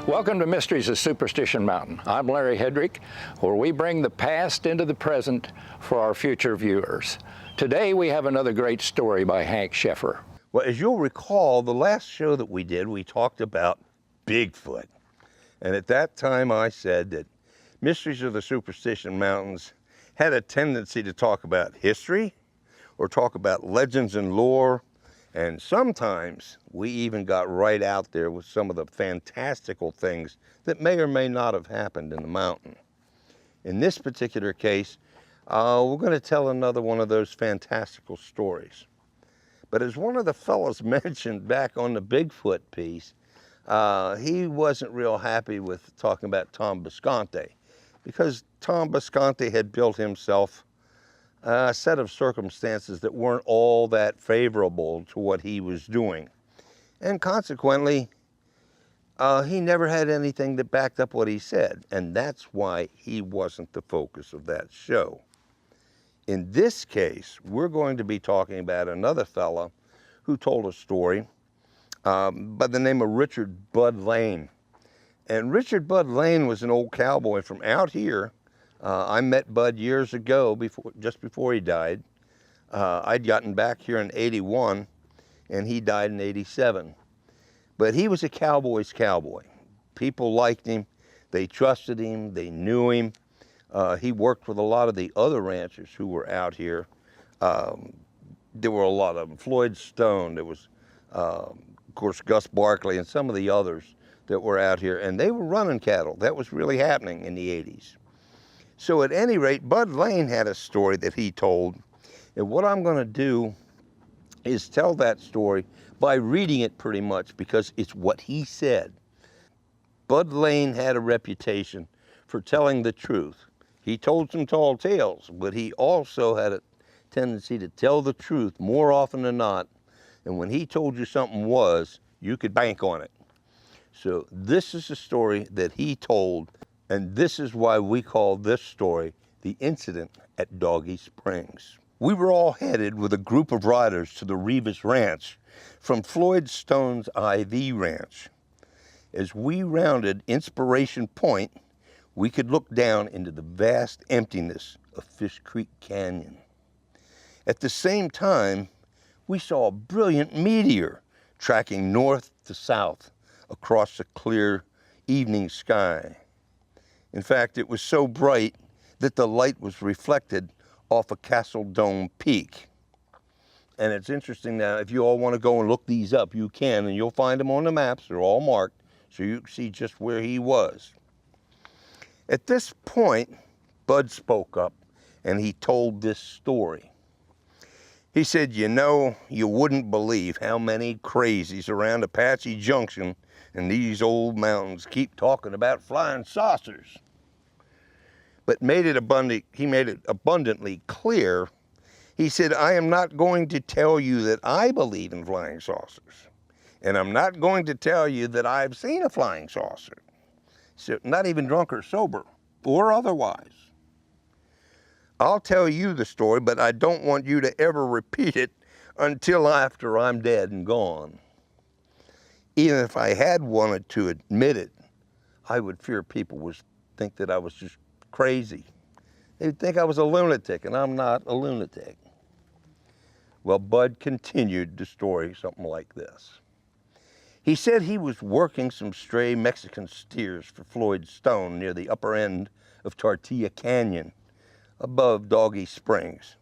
Welcome to Mysteries of Superstition Mountain. I'm Larry Hedrick, where we bring the past into the present for our future viewers. Today we have another great story by Hank Sheffer. Well, as you'll recall, the last show that we did, we talked about Bigfoot. And at that time I said that Mysteries of the Superstition Mountains had a tendency to talk about history or talk about legends and lore. And sometimes we even got right out there with some of the fantastical things that may or may not have happened in the mountain. In this particular case, we're going to tell another one of those fantastical stories. But as one of the fellows mentioned back on the Bigfoot piece, he wasn't real happy with talking about Tom Bisconte, because Tom Bisconte had built himself a set of circumstances that weren't all that favorable to what he was doing. And consequently, he never had anything that backed up what he said. And that's why he wasn't the focus of that show. In this case, we're going to be talking about another fella who told a story by the name of Richard Bud Lane. And Richard Bud Lane was an old cowboy from out here. I met Bud years ago, just before he died. I'd gotten back here in '81, and he died in '87. But he was a cowboy's cowboy. People liked him, they trusted him, they knew him. He worked with a lot of the other ranchers who were out here. There were a lot of them. Floyd Stone, there was, of course, Gus Barkley, and some of the others that were out here. And they were running cattle. That was really happening in the '80s. So at any rate, Bud Lane had a story that he told. And what I'm going to do is tell that story by reading it pretty much, because it's what he said. Bud Lane had a reputation for telling the truth. He told some tall tales, but he also had a tendency to tell the truth more often than not. And when he told you something was, you could bank on it. So this is a story that he told, and this is why we call this story the incident at Dogie Springs. We were all headed with a group of riders to the Rivas Ranch from Floyd Stone's IV Ranch. As we rounded Inspiration Point, we could look down into the vast emptiness of Fish Creek Canyon. At the same time, we saw a brilliant meteor tracking north to south across the clear evening sky. In fact, it was so bright that the light was reflected off of Castle Dome Peak. And it's interesting now, if you all want to go and look these up, you can, and you'll find them on the maps. They're all marked, so you can see just where he was. At this point, Bud spoke up, and he told this story. He said, "You know, you wouldn't believe how many crazies around Apache Junction and these old mountains keep talking about flying saucers." But he made it abundantly clear. He said, "I am not going to tell you that I believe in flying saucers. And I'm not going to tell you that I've seen a flying saucer. So not even drunk or sober, or otherwise. I'll tell you the story, but I don't want you to ever repeat it until after I'm dead and gone. Even if I had wanted to admit it, I would fear people would think that I was just crazy. They'd think I was a lunatic, and I'm not a lunatic." Well, Bud continued the story something like this. He said he was working some stray Mexican steers for Floyd Stone near the upper end of Tortilla Canyon above Dogie Springs.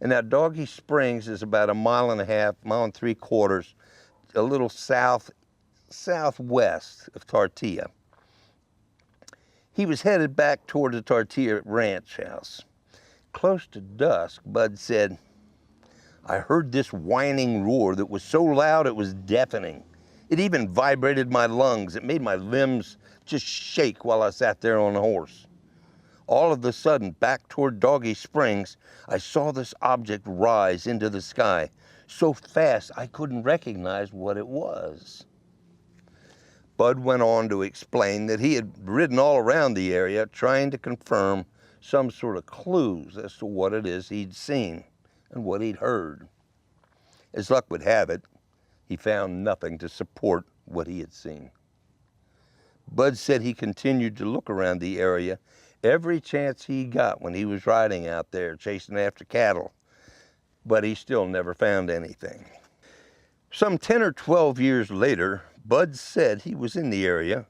And now Dogie Springs is about 1.5 miles, 1.75 miles, a little southwest of Tortilla. He was headed back toward the Tortilla Ranch house. Close to dusk, Bud said, "I heard this whining roar that was so loud it was deafening. It even vibrated my lungs. It made my limbs just shake while I sat there on the horse. All of a sudden, back toward Dogie Springs, I saw this object rise into the sky so fast I couldn't recognize what it was." Bud went on to explain that he had ridden all around the area trying to confirm some sort of clues as to what it is he'd seen and what he'd heard. As luck would have it, he found nothing to support what he had seen. Bud said he continued to look around the area every chance he got when he was riding out there chasing after cattle, but he still never found anything. Some 10 or 12 years later, Bud said he was in the area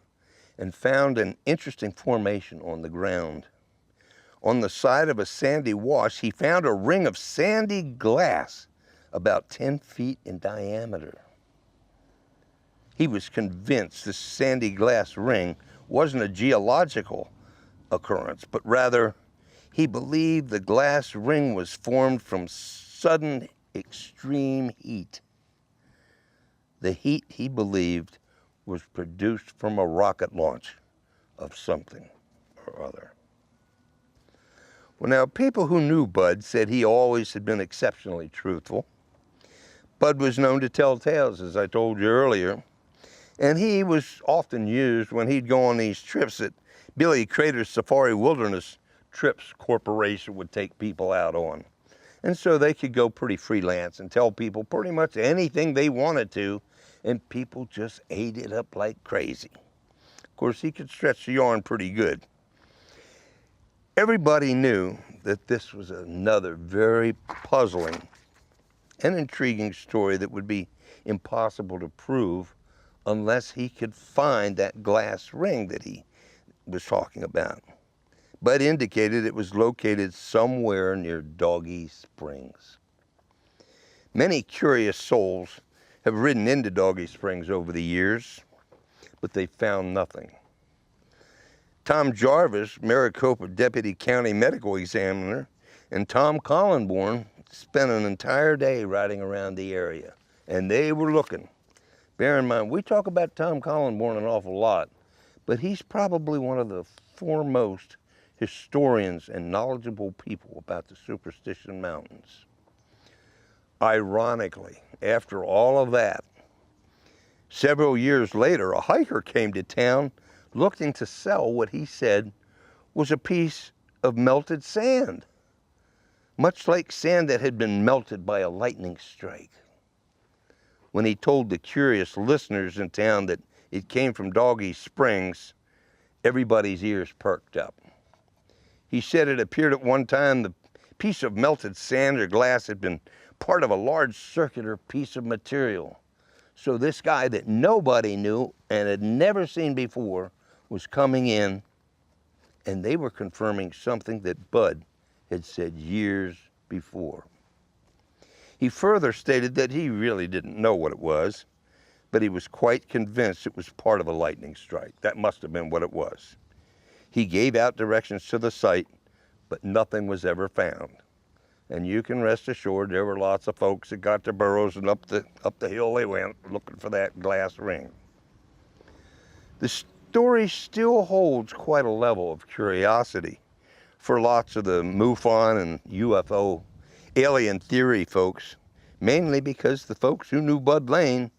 and found an interesting formation on the ground. On the side of a sandy wash, he found a ring of sandy glass about 10 feet in diameter. He was convinced this sandy glass ring wasn't a geological occurrence, but rather he believed the glass ring was formed from sudden extreme heat. The heat, he believed, was produced from a rocket launch of something or other. Well, now, people who knew Bud said he always had been exceptionally truthful. Bud was known to tell tales, as I told you earlier, and he was often used when he'd go on these trips that Billy Crater's Safari Wilderness Trips Corporation would take people out on. And so they could go pretty freelance and tell people pretty much anything they wanted to, and people just ate it up like crazy. Of course, he could stretch the yarn pretty good. Everybody knew that this was another very puzzling and intriguing story that would be impossible to prove unless he could find that glass ring that he was talking about. Bud indicated it was located somewhere near Dogie Springs. Many curious souls have ridden into Dogie Springs over the years, but they found nothing. Tom Jarvis, Maricopa Deputy County Medical Examiner, and Tom Collenborn spent an entire day riding around the area, and they were looking. Bear in mind, we talk about Tom Collenborn an awful lot, but he's probably one of the foremost historians and knowledgeable people about the Superstition Mountains. Ironically, after all of that, several years later, a hiker came to town looking to sell what he said was a piece of melted sand, much like sand that had been melted by a lightning strike. When he told the curious listeners in town that it came from Dogie Springs, everybody's ears perked up. He said it appeared at one time the piece of melted sand or glass had been part of a large circular piece of material. So this guy that nobody knew and had never seen before was coming in, and they were confirming something that Bud had said years before. He further stated that he really didn't know what it was, but he was quite convinced it was part of a lightning strike. That must have been what it was. He gave out directions to the site, but nothing was ever found. And you can rest assured there were lots of folks that got their burros and up the hill they went looking for that glass ring. The story still holds quite a level of curiosity for lots of the MUFON and UFO alien theory folks, mainly because the folks who knew Bud Lane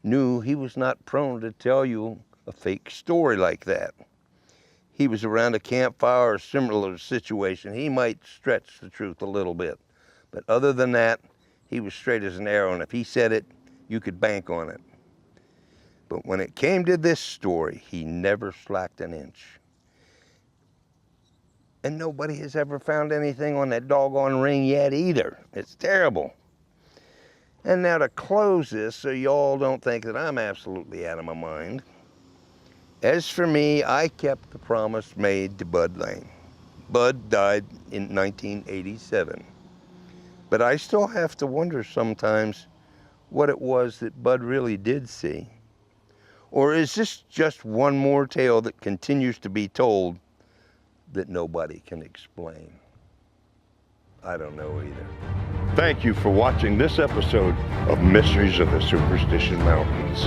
knew he was not prone to tell you a fake story like that. He was around a campfire or similar situation, he might stretch the truth a little bit. But other than that, he was straight as an arrow, and if he said it, you could bank on it. But when it came to this story, he never slacked an inch. And nobody has ever found anything on that doggone ring yet either. It's terrible. And now to close this, so y'all don't think that I'm absolutely out of my mind, as for me, I kept the promise made to Bud Lane. Bud died in 1987. But I still have to wonder sometimes what it was that Bud really did see. Or is this just one more tale that continues to be told that nobody can explain? I don't know either. Thank you for watching this episode of Mysteries of the Superstition Mountains.